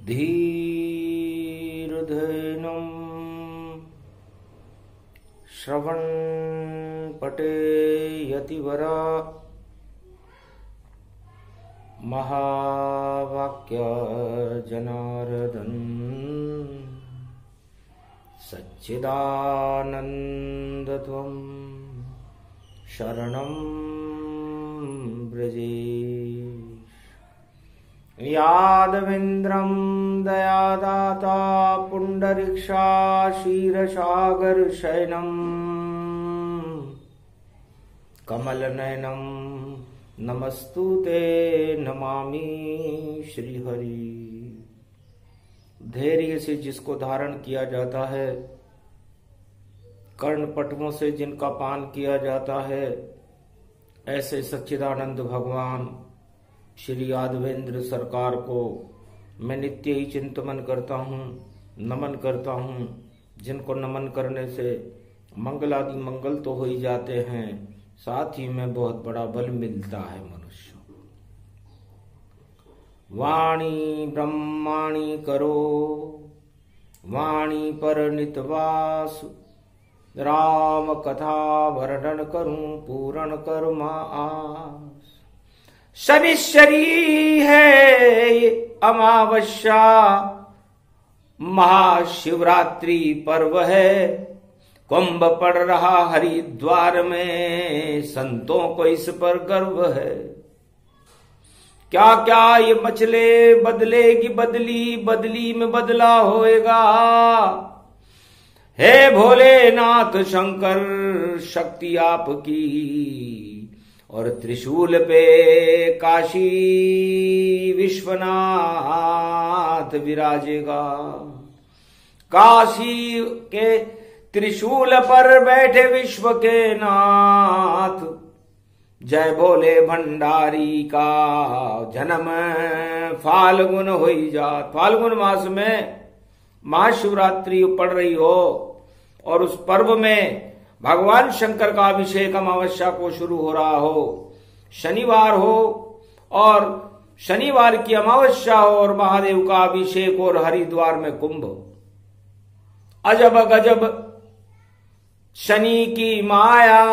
धीर्धैनं श्रवणपटे यतिवरा महावाक्य जनार्दन सच्चिदानन्दत्वं शरणं व्रजेश। यादवेन्द्रं दयादाता पुण्डरीक्षा क्षीरसागरशयनं कमलनयनं नमस्तुते नमामि श्रीहरि। धैर्य से जिसको धारण किया जाता है, कर्णपटुओं से जिनका पान किया जाता है, ऐसे सच्चिदानंद भगवान श्री यादवेंद्र सरकार को मैं नित्य ही चिंतन करता हूँ, नमन करता हूँ। जिनको नमन करने से मंगल आदि मंगल तो हो ही जाते हैं, साथ ही में बहुत बड़ा बल मिलता है मनुष्य। वाणी ब्रह्माणी करो वाणी पर नितवास, राम कथा वर्णन करूं पूर्ण कर्मा आस। शनिश्चरी है ये अमावस्या, महाशिवरात्रि पर्व है। कुंभ पड़ रहा हरिद्वार में, संतों को इस पर गर्व है। क्या क्या ये मचले बदलेगी बदली, बदली में बदला होएगा। हे भोलेनाथ शंकर शक्ति आपकी, और त्रिशूल पे काशी विश्वनाथ विराजेगा। काशी के त्रिशूल पर बैठे विश्व के नाथ, जय भोले भंडारी का जन्म फाल्गुन होई जात। फाल्गुन मास में महाशिवरात्रि पड़ रही हो और उस पर्व में भगवान शंकर का अभिषेक अमावस्या को शुरू हो रहा हो, शनिवार हो और शनिवार की अमावस्या हो और महादेव का अभिषेक और हरिद्वार में कुंभ। अजब गजब शनि की माया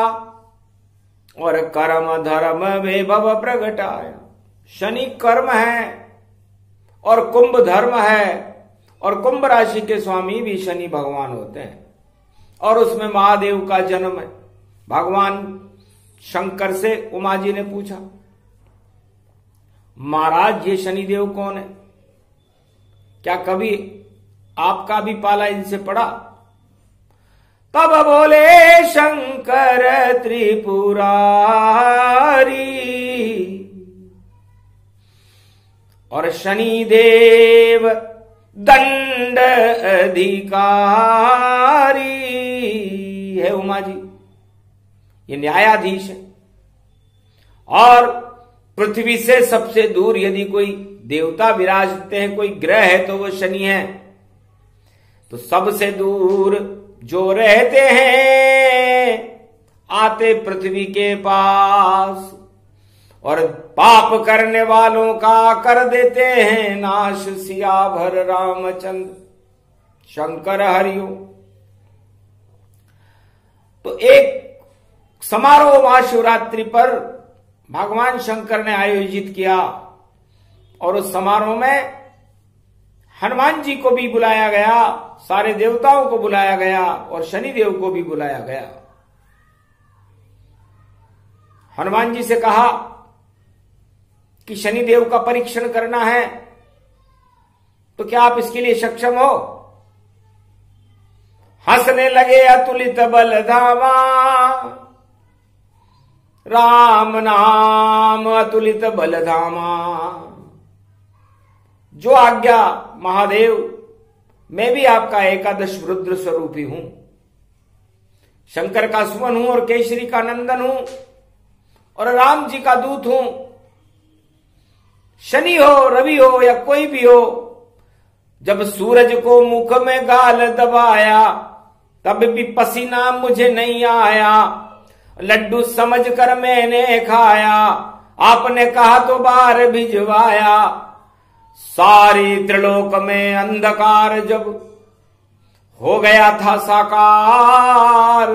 और कर्म धर्म वैभव प्रगटाया। शनि कर्म है और कुंभ धर्म है, और कुंभ राशि के स्वामी भी शनि भगवान होते हैं। और उसमें महादेव का जन्म है। भगवान शंकर से उमा जी ने पूछा, महाराज ये शनिदेव कौन है? क्या कभी आपका भी पाला इनसे पड़ा? तब बोले शंकर त्रिपुरारी, और शनिदेव दंड अधिकारी है। उमा जी ये न्यायाधीश है, और पृथ्वी से सबसे दूर यदि कोई देवता विराजते हैं, कोई ग्रह है तो वो शनि है। तो सबसे दूर जो रहते हैं आते पृथ्वी के पास, और पाप करने वालों का कर देते हैं नाश। सियाभर रामचंद्र शंकर हरिओ। तो एक समारोह महाशिवरात्रि पर भगवान शंकर ने आयोजित किया, और उस समारोह में हनुमान जी को भी बुलाया गया, सारे देवताओं को बुलाया गया और शनिदेव को भी बुलाया गया। हनुमान जी से कहा कि शनिदेव का परीक्षण करना है, तो क्या आप इसके लिए सक्षम हो? हंसने लगे अतुलित बल धामा, राम नाम अतुलित बल धामा। जो आज्ञा महादेव, मैं भी आपका एकादश रुद्र स्वरूपी हूं, शंकर का सुमन हूं और केसरी का नंदन हूं और राम जी का दूत हूं। शनि हो, रवि हो या कोई भी हो, जब सूरज को मुख में गाल दबाया तब भी पसीना मुझे नहीं आया। लड्डू समझकर मैंने खाया, आपने कहा तो बाहर भिजवाया। सारी त्रिलोक में अंधकार जब हो गया था साकार,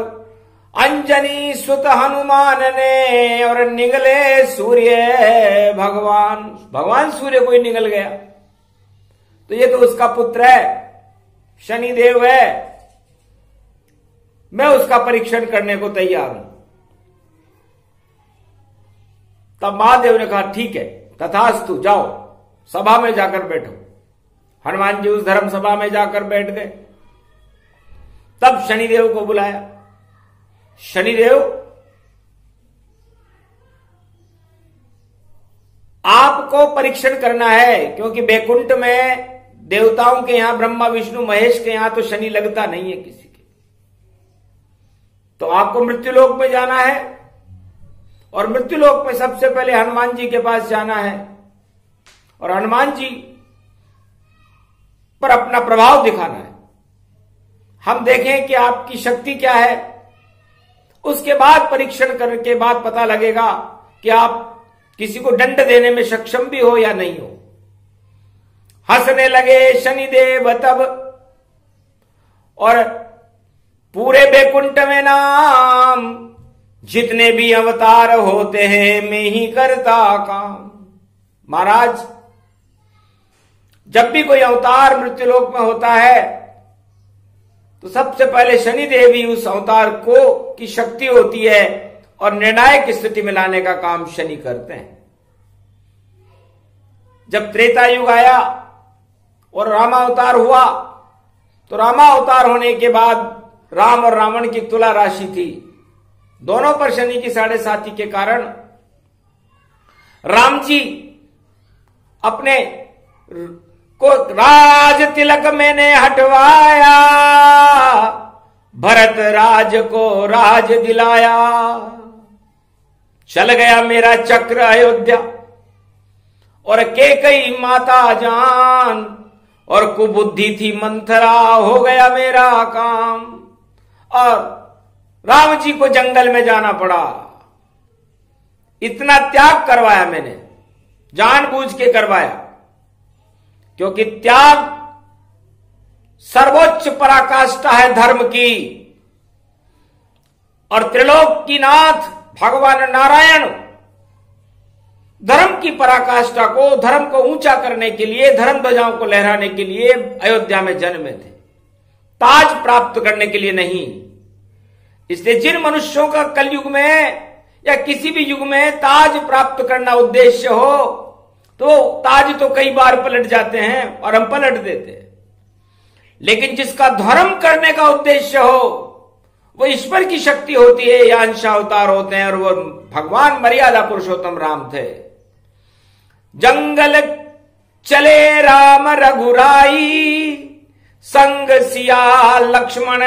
अंजनी सुत हनुमान ने और निगले सूर्य भगवान। भगवान सूर्य कोई निगल गया, तो ये तो उसका पुत्र है, शनिदेव है, मैं उसका परीक्षण करने को तैयार हूं। तब महादेव ने कहा ठीक है, तथास्तु, जाओ सभा में जाकर बैठो। हनुमान जी उस धर्म सभा में जाकर बैठ गए। तब शनिदेव को बुलाया। शनिदेव, आपको परीक्षण करना है, क्योंकि बैकुंठ में देवताओं के यहां, ब्रह्मा विष्णु महेश के यहां तो शनि लगता नहीं है किसी के। तो आपको मृत्युलोक में जाना है, और मृत्युलोक में सबसे पहले हनुमान जी के पास जाना है, और हनुमान जी पर अपना प्रभाव दिखाना है। हम देखें कि आपकी शक्ति क्या है, उसके बाद परीक्षण करने के बाद पता लगेगा कि आप किसी को दंड देने में सक्षम भी हो या नहीं हो। हंसने लगे शनिदेव तब, और पूरे बैकुंठ में नाम, जितने भी अवतार होते हैं मैं ही करता काम। महाराज, जब भी कोई अवतार मृत्युलोक में होता है तो सबसे पहले शनि देवी उस अवतार को की शक्ति होती है, और निर्णायक स्थिति में लाने का काम शनि करते हैं। जब त्रेता युग आया और रामावतार हुआ, तो रामावतार होने के बाद राम और रावण की तुला राशि थी, दोनों पर शनि की 7.5 के कारण राम जी अपने को राज तिलक मैंने हटवाया, भरत राज को राज दिलाया, चल गया मेरा चक्र अयोध्या, और कैकेयी माता जान, और कुबुद्धि थी मंथरा, हो गया मेरा काम। और राम जी को जंगल में जाना पड़ा। इतना त्याग करवाया मैंने, जानबूझ के करवाया, क्योंकि त्याग सर्वोच्च पराकाष्ठा है धर्म की। और त्रिलोक की नाथ भगवान नारायण धर्म की पराकाष्ठा को, धर्म को ऊंचा करने के लिए, धर्म ध्वजाओं को लहराने के लिए अयोध्या में जन्मे थे, ताज प्राप्त करने के लिए नहीं। इसलिए जिन मनुष्यों का कलयुग में या किसी भी युग में ताज प्राप्त करना उद्देश्य हो, तो ताज तो कई बार पलट जाते हैं और हम पलट देते हैं। लेकिन जिसका धर्म करने का उद्देश्य हो, वो ईश्वर की शक्ति होती है या अंशावतार होते हैं, और वो भगवान मर्यादा पुरुषोत्तम राम थे। जंगल चले राम रघुराई, संग सिया लक्ष्मण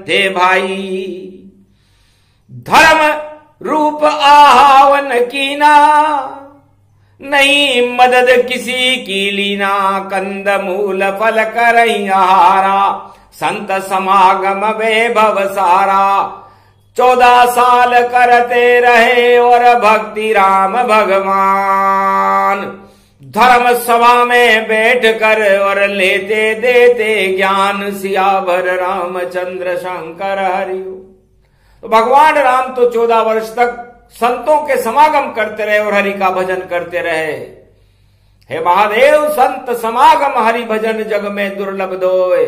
थे भाई, धर्म रूप आहावन कीना, नहीं मदद किसी की लीना, कंद मूल फल करई आहारा, संत समागम वैभव सारा, 14 साल करते रहे और भक्ति राम भगवान, धर्म सभा में बैठ कर और लेते देते ज्ञान, सियावर रामचंद्र शंकर हरिओ। तो भगवान राम तो 14 वर्ष तक संतों के समागम करते रहे और हरि का भजन करते रहे। हे महादेव, संत समागम हरि भजन जग में दुर्लभ दोय,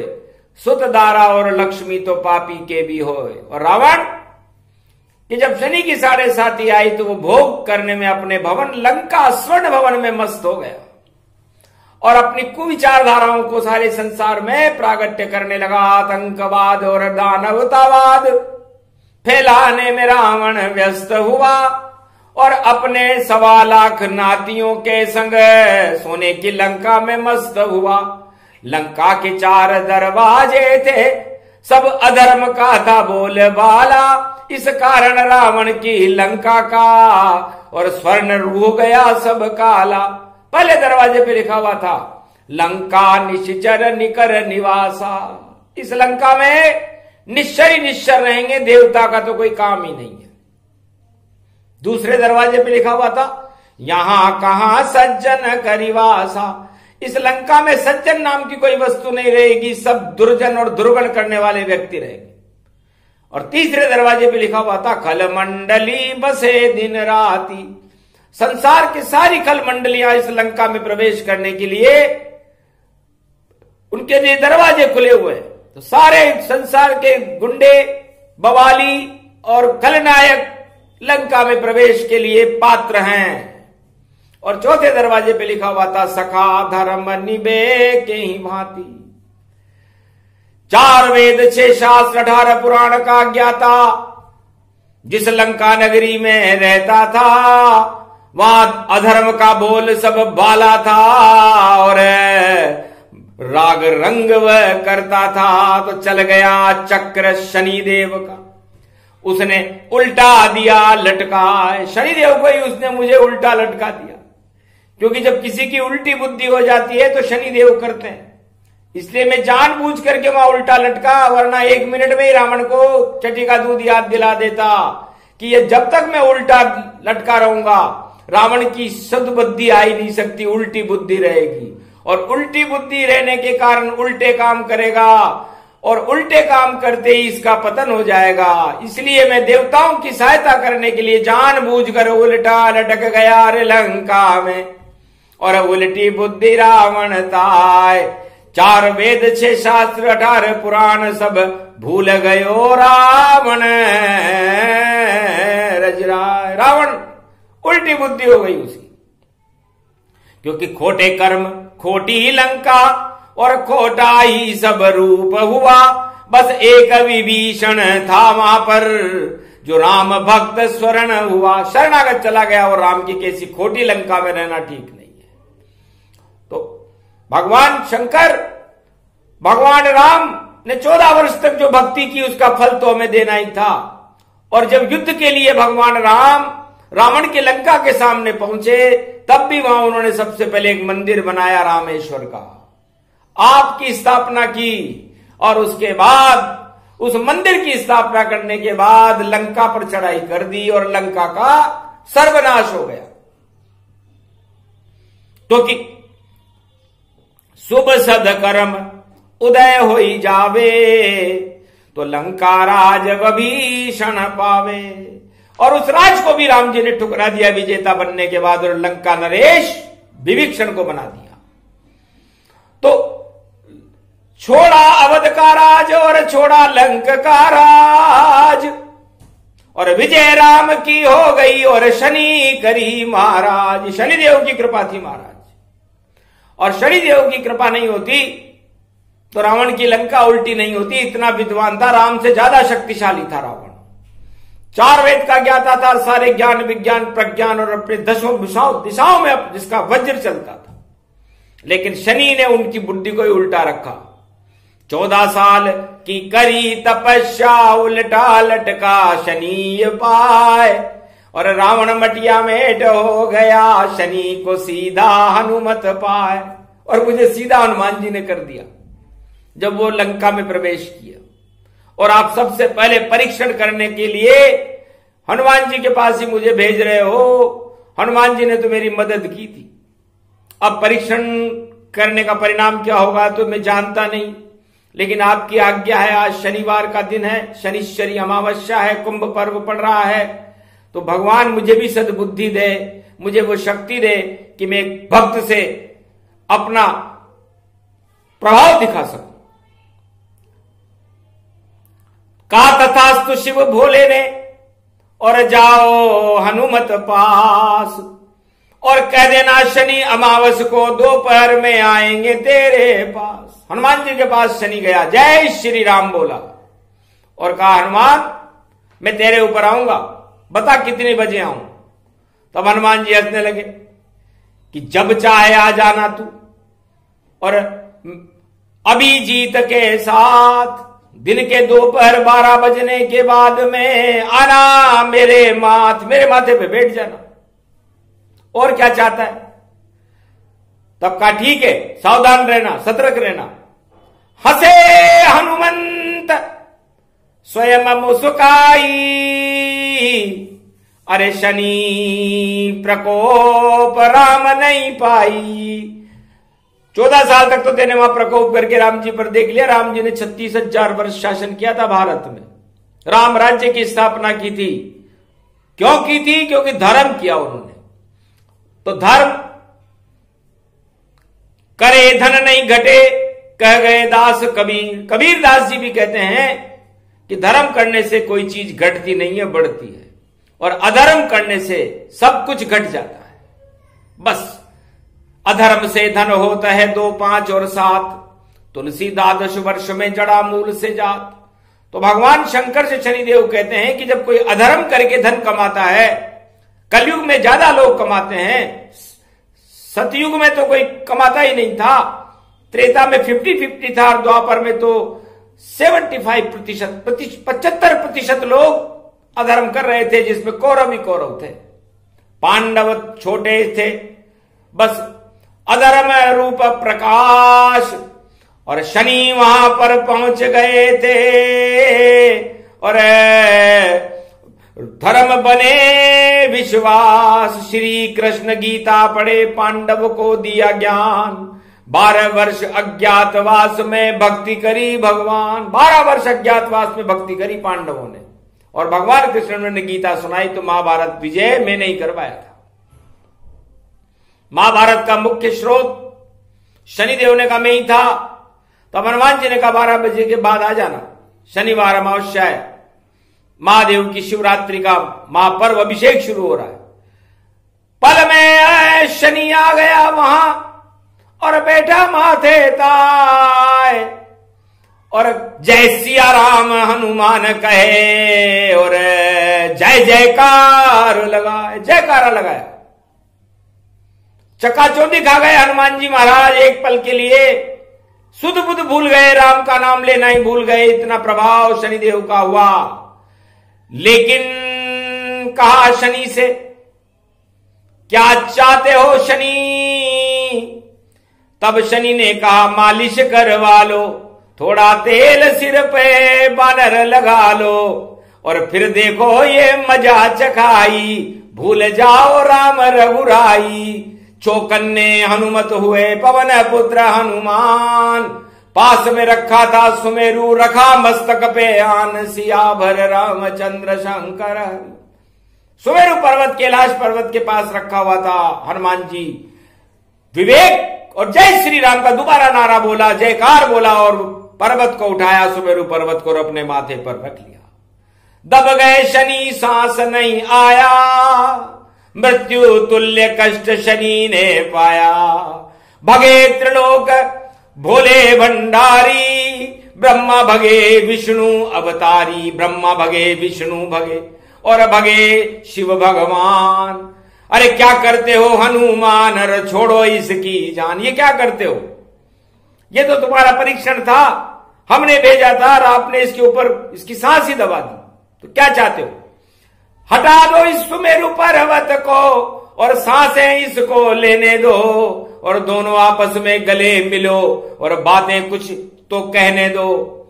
सुत दारा और लक्ष्मी तो पापी के भी होय। और रावण कि जब शनि की 7.5 आई तो वो भोग करने में अपने भवन लंका स्वर्ण भवन में मस्त हो गया, और अपनी कुविचारधाराओं को सारे संसार में प्रागट्य करने लगा। आतंकवाद और दानवतावाद फैलाने में रावण व्यस्त हुआ, और अपने 1.25 लाख नातियों के संग सोने की लंका में मस्त हुआ। लंका के 4 दरवाजे थे, सब अधर्म का था बोलबाला, इस कारण रावण की लंका का और स्वर्ण हो गया सब काला। पहले दरवाजे पे लिखा हुआ था लंका निश्चर निकर निवासा, इस लंका में निश्चर ही निश्चर रहेंगे, देवता का तो कोई काम ही नहीं है। दूसरे दरवाजे पे लिखा हुआ था यहां कहां सज्जन करिवासा। इस लंका में सज्जन नाम की कोई वस्तु नहीं रहेगी, सब दुर्जन और दुर्गुण करने वाले व्यक्ति रहेंगे। और तीसरे दरवाजे पे लिखा हुआ था खल मंडली बसे दिन राती। संसार की सारी खल मंडलियां इस लंका में प्रवेश करने के लिए उनके लिए दरवाजे खुले हुए हैं। तो सारे संसार के गुंडे, बवाली और खलनायक लंका में प्रवेश के लिए पात्र हैं। और चौथे दरवाजे पे लिखा हुआ था सखा धर्म निभे के ही भांति। 4 वेद 6 शास्त्र 18 पुराण का ज्ञाता जिस लंका नगरी में रहता था, वहां अधर्म का बोल सब बाला था और राग रंग वह करता था। तो चल गया चक्र शनिदेव का, उसने उल्टा दिया लटका। शनिदेव को ही उसने मुझे उल्टा लटका दिया, क्योंकि जब किसी की उल्टी बुद्धि हो जाती है तो शनिदेव करते हैं। इसलिए मैं जानबूझ करके वहां उल्टा लटका, वरना 1 मिनट में ही रावण को चटी का दूध याद दिला देता कि ये जब तक मैं उल्टा लटका रहूंगा रावण की शुद्ध बुद्धि आ ही नहीं सकती, उल्टी बुद्धि रहेगी। और उल्टी बुद्धि रहने के कारण उल्टे काम करेगा और उल्टे काम करते ही इसका पतन हो जाएगा। इसलिए मैं देवताओं की सहायता करने के लिए जानबूझकर उल्टा लटक गया रे लंका में। और उल्टी बुद्धि रावण ताय, 4 वेद 6 शास्त्र 18 पुराण सब भूल गयो रावण रजराय। रावण उल्टी बुद्धि हो गई उसकी, क्योंकि खोटे कर्म, खोटी ही लंका और खोटा ही सब रूप हुआ। बस एक विभीषण था वहां पर जो राम भक्त स्वर्ण हुआ, शरणागत चला गया। और राम की कैसी खोटी लंका में रहना ठीक नहीं है। तो भगवान शंकर, भगवान राम ने 14 वर्ष तक जो भक्ति की उसका फल तो हमें देना ही था। और जब युद्ध के लिए भगवान राम रावण के लंका के सामने पहुंचे, तब भी वहां उन्होंने सबसे पहले एक मंदिर बनाया रामेश्वर का, आपकी स्थापना की। और उसके बाद उस मंदिर की स्थापना करने के बाद लंका पर चढ़ाई कर दी और लंका का सर्वनाश हो गया। तो कि शुभ सद कर्म उदय हो ही जावे, तो लंका राज विभीषण पावे। और उस राज को भी राम जी ने ठुकरा दिया विजेता बनने के बाद, और लंका नरेश विभीषण को बना दिया। तो छोड़ा अवध का राज और छोड़ा लंक का राज, और विजय राम की हो गई और शनि करी महाराज। शनिदेव की कृपा थी महाराज, और शनिदेव की कृपा नहीं होती तो रावण की लंका उल्टी नहीं होती। इतना विद्वान था, राम से ज्यादा शक्तिशाली था रावण। 4 वेद का ज्ञाता था, सारे ज्ञान विज्ञान प्रज्ञान और अपने 10 दिशाओं में जिसका वज्र चलता था। लेकिन शनि ने उनकी बुद्धि को ही उल्टा रखा। 14 साल की करी तपस्या उल्टा लटका शनि पाए, और रावण मटिया मेट हो गया शनि को सीधा हनुमत पाए। और मुझे सीधा हनुमान जी ने कर दिया जब वो लंका में प्रवेश किया। और आप सबसे पहले परीक्षण करने के लिए हनुमान जी के पास ही मुझे भेज रहे हो। हनुमान जी ने तो मेरी मदद की थी। अब परीक्षण करने का परिणाम क्या होगा तो मैं जानता नहीं, लेकिन आपकी आज्ञा है। आज शनिवार का दिन है, शनिश्चरी अमावस्या है, कुंभ पर्व पड़ रहा है। तो भगवान मुझे भी सद्बुद्धि दे, मुझे वो शक्ति दे कि मैं एक भक्त से अपना प्रभाव दिखा सकूं। कहा तथास्तु शिव भोले ने, और जाओ हनुमत पास, और कह देना शनि अमावस को दोपहर में आएंगे तेरे पास। हनुमान जी के पास शनि गया, जय श्री राम बोला और कहा हनुमान मैं तेरे ऊपर आऊंगा, बता कितने बजे आऊं। तब हनुमान जी हंसने लगे कि जब चाहे आ जाना तू, और अभिजीत के साथ दिन के दोपहर 12 बजने के बाद में आना, मेरे माथे पे बैठ जाना। और क्या चाहता है? तब कहा ठीक है, सावधान रहना, सतर्क रहना। हंसे हनुमंत स्वयं मुस्काई, अरे शनि प्रकोप राम नहीं पाई। 14 साल तक तो तेने वहां प्रकोप करके राम जी पर देख लिया। राम जी ने 36,000 वर्ष शासन किया था भारत में, राम राज्य की स्थापना की थी। क्यों की थी? क्योंकि धर्म किया उन्होंने। तो धर्म करे धन नहीं घटे, कह गए दास कबीर। कबीर दास जी भी कहते हैं कि धर्म करने से कोई चीज घटती नहीं है, बढ़ती है, और अधर्म करने से सब कुछ घट जाता है। बस अधर्म से धन होता है 2, 5 और 7, तुलसी 12 वर्ष में जड़ा मूल से जात। तो भगवान शंकर से शनिदेव कहते हैं कि जब कोई अधर्म करके धन कमाता है, कलयुग में ज्यादा लोग कमाते हैं, सतयुग में तो कोई कमाता ही नहीं था, त्रेता में 50-50 था, और द्वापर में तो 75% लोग अधर्म कर रहे थे, जिसमें कौरव ही कौरव थे। पांडव छोटे थे, बस अधर्म रूप प्रकाश, और शनि वहां पर पहुंच गए थे, और धर्म बने विश्वास। श्री कृष्ण गीता पढ़े, पांडव को दिया ज्ञान, 12 वर्ष अज्ञातवास में भक्ति करी भगवान। 12 वर्ष अज्ञातवास में भक्ति करी पांडवों ने, और भगवान कृष्ण ने गीता सुनाई। तो महाभारत विजय मैंने ही करवाया था। महाभारत का मुख्य स्रोत शनिदेव ने कहा मैं ही था। तो हनुमान जी ने कहा 12 बजे के बाद आ जाना, शनिवार अमावस्या है, महादेव की शिवरात्रि का महापर्व अभिषेक शुरू हो रहा है। पल में शनि आ गया वहां, और बैठा माथे ताय, और जय सिया राम हनुमान कहे, और जय जयकार लगाए, जयकारा लगाया। चकाचौंधी खा गए हनुमान जी महाराज। एक पल के लिए सुध बुध भूल गए, राम का नाम लेना ही भूल गए, इतना प्रभाव शनिदेव का हुआ। लेकिन कहा शनि से, क्या चाहते हो शनि? तब शनि ने कहा मालिश करवा लो, थोड़ा तेल सिर पे बानर लगा लो, और फिर देखो ये मजा चखाई, भूल जाओ राम रघुराई। चौकन्ने हनुमत हुए पवन पुत्र हनुमान, पास में रखा था सुमेरु, रखा मस्तक पे आन, सियाभर रामचंद्र शंकर। सुमेरु पर्वत कैलाश पर्वत के पास रखा हुआ था हनुमान जी। विवेक और जय श्री राम का दोबारा नारा बोला, जयकार बोला, और पर्वत को उठाया, सुमेरु पर्वत को अपने माथे पर रख लिया। दब गए शनि, सांस नहीं आया, मृत्यु तुल्य कष्ट शनि ने पाया। भगे त्रिलोक भोले भंडारी, ब्रह्मा भगे विष्णु अवतारी। ब्रह्मा भगे विष्णु भगे, और भगे शिव भगवान। अरे क्या करते हो हनुमान, अरे छोड़ो इसकी जान। ये क्या करते हो? ये तो तुम्हारा परीक्षण था, हमने भेजा था, और आपने इसके ऊपर इसकी सांस ही दबा दी। तो क्या चाहते हो? हटा दो इस सुमेरु पर्वत को, और सांसें इसको लेने दो, और दोनों आपस में गले मिलो, और बातें कुछ तो कहने दो।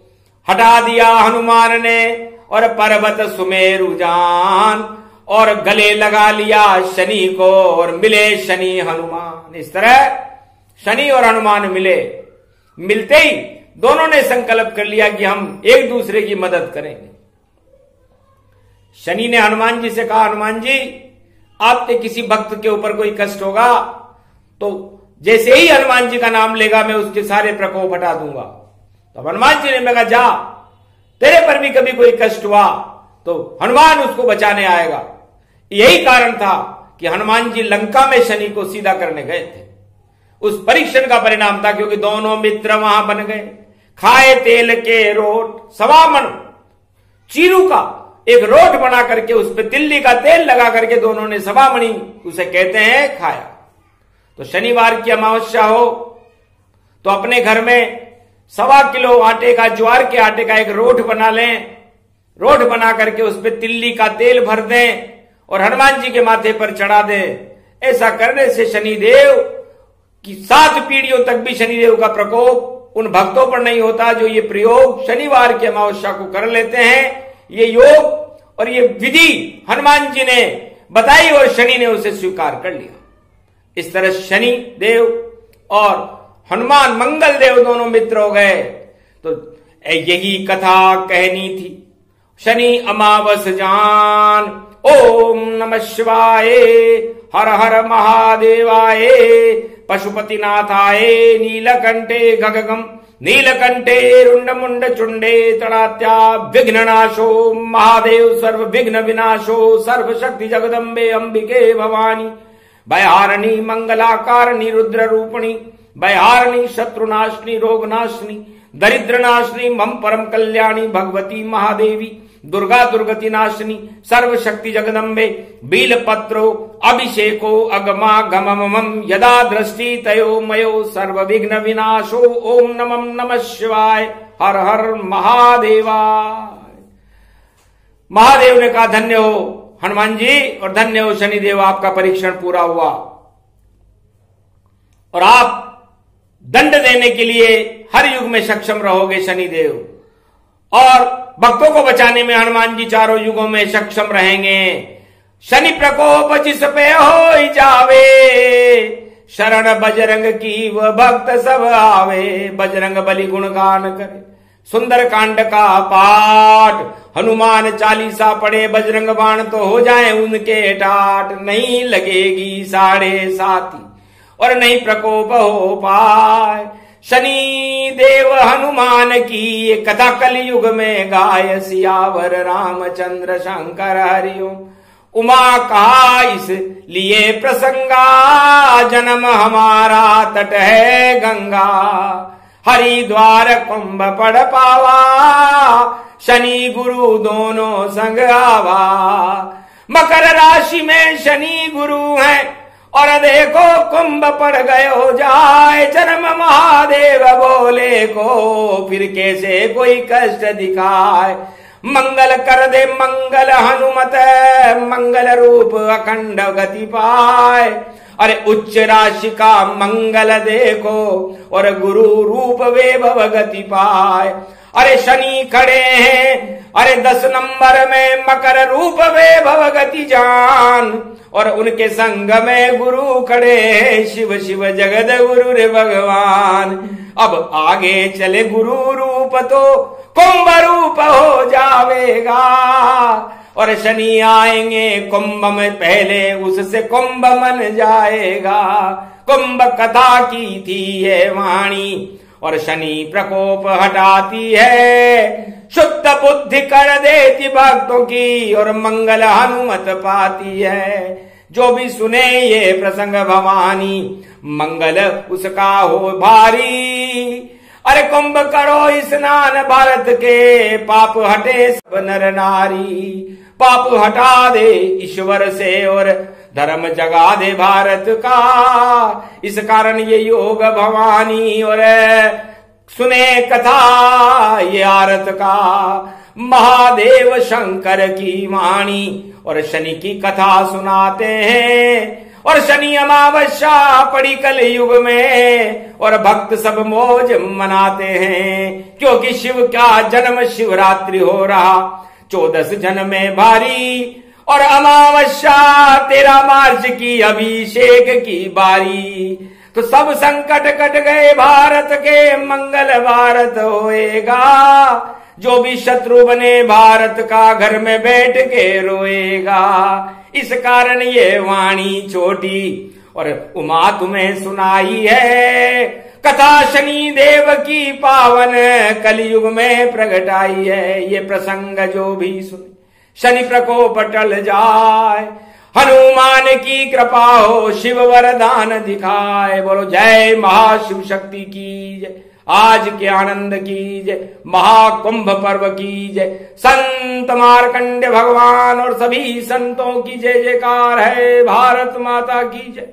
हटा दिया हनुमान ने, और पर्वत सुमेरु जान, और गले लगा लिया शनि को, और मिले शनि हनुमान। इस तरह शनि और हनुमान मिले। मिलते ही दोनों ने संकल्प कर लिया कि हम एक दूसरे की मदद करेंगे। शनि ने हनुमान जी से कहा, हनुमान जी आपके किसी भक्त के ऊपर कोई कष्ट होगा तो जैसे ही हनुमान जी का नाम लेगा मैं उसके सारे प्रकोप हटा दूंगा। तो हनुमान जी ने कहा जा, तेरे पर भी कभी कोई कष्ट हुआ तो हनुमान उसको बचाने आएगा। यही कारण था कि हनुमान जी लंका में शनि को सीधा करने गए थे। उस परीक्षण का परिणाम था, क्योंकि दोनों मित्र वहां बन गए। खाए तेल के रोट, 1.25 मन चीरू का एक रोट बना करके उस पर तिल्ली का तेल लगा करके दोनों ने 1.25 मणि उसे कहते हैं खाया। तो शनिवार की अमावस्या हो तो अपने घर में 1.25 किलो आटे का, ज्वार के आटे का एक रोट बना लें। रोट बना करके उस पर तिल्ली का तेल भर दें और हनुमान जी के माथे पर चढ़ा दें। ऐसा करने से शनिदेव की 7 पीढ़ियों तक भी शनिदेव का प्रकोप उन भक्तों पर नहीं होता जो ये प्रयोग शनिवार की अमावस्या को कर लेते हैं। ये योग और ये विधि हनुमान जी ने बताई और शनि ने उसे स्वीकार कर लिया। इस तरह शनि देव और हनुमान मंगल देव दोनों मित्र हो गए। तो यही कथा कहनी थी। शनि अमावस जान, ओम नमः शिवाय, हर हर महादेवाय, पशुपतिनाथाय, नीलकंठे गगगम, नीलकंठे रुंड मुंड चुंडे तड़ात्या, विघ्ननाशो महादेव सर्व विघ्न विनाशो, सर्वशक्ति जगदम्बे अंबिके भवानी, भयहारिणी मंगलाकारिणी रुद्र रूपिणी, भयहारिणी शत्रुनाशिनी रोगनाशिनी, दरिद्रनाशिनी मम परम कल्याणी, भगवती महादेवी दुर्गा दुर्गति नाशिनी, सर्वशक्ति जगदम्बे, बीलपत्रो अभिषेको अगमागममं, यदा दृष्टि तयो मयो सर्व विघ्न विनाशो, ओम नमः नमः शिवाय, हर हर महादेवाय। महादेव ने कहा धन्य हो हनुमान जी और धन्य हो शनिदेव, आपका परीक्षण पूरा हुआ और आप दंड देने के लिए हर युग में सक्षम रहोगे शनिदेव, और भक्तों को बचाने में हनुमान जी चारों युगों में सक्षम रहेंगे। शनि प्रकोप जिस पे हो जावे, शरण बजरंग की वह भक्त सब आवे, बजरंग बलि गुणगान करे, सुंदर कांड का पाठ, हनुमान चालीसा पढ़े, बजरंग बाण तो हो जाए उनके टाट, नहीं लगेगी साढ़े साती और नहीं प्रकोप हो पाए। शनि देव हनुमान की ये कथा कलयुग में गाय, सियावर रामचंद्र शंकर हरिओम। उमा कहा इस लिए प्रसंगा, जन्म हमारा तट है गंगा, हरिद्वार कुंभ पड़ पावा, शनि गुरु दोनों संग आवा। मकर राशि में शनि गुरु हैं और देखो कुंभ पड़ गयो जाए, जन्म महादेव बोले को फिर कैसे कोई कष्ट दिखाए। मंगल कर दे मंगल हनुमत, मंगल रूप अखंड गति पाए। अरे उच्च राशि का मंगल देखो और गुरु रूप वैभव गति पाए। अरे शनि खड़े हैं अरे 10 नंबर में, मकर रूप वैभव गति जान, और उनके संग में गुरु खड़े हैं, शिव शिव जगद गुरु रे भगवान। अब आगे चले गुरु रूप तो कुंभ रूप हो जावेगा, और शनि आएंगे कुंभ में पहले, उससे कुंभ मन जाएगा। कुंभ कथा की थी ये वाणी, और शनि प्रकोप हटाती है, शुद्ध बुद्धि कर देती भक्तों की, और मंगल हनुमत पाती है। जो भी सुने ये प्रसंग भवानी, मंगल उसका हो भारी। अरे कुंभ करो स्नान भारत के, पाप हटे सब नर नारी। पाप हटा दे ईश्वर से और धर्म जगा दे भारत का, इस कारण ये योग भवानी और सुने कथा ये आरत का। महादेव शंकर की वाणी और शनि की कथा सुनाते हैं, और शनि अमावस्या पड़ी कल युग में, और भक्त सब मौज मनाते हैं, क्योंकि शिव का जन्म शिवरात्रि हो रहा 14 जन में भारी, और अमावस्या 13 मार्च की अभिषेक की बारी। तो सब संकट कट गए भारत के, मंगल भारत होएगा। जो भी शत्रु बने भारत का, घर में बैठ के रोएगा। इस कारण ये वाणी छोटी और उमा तुम्हें सुनाई है, कथा शनि देव की पावन कलयुग में प्रगटाई है। ये प्रसंग जो भी सुने शनि प्रकोप टल जाए, हनुमान की कृपा हो, शिव वरदान दिखाए। बोलो जय महाशिव शक्ति की जय, आज के आनंद की जय, महाकुंभ पर्व की जय, संत मार्कंडेय भगवान और सभी संतों की जय जयकार है। भारत माता की जय।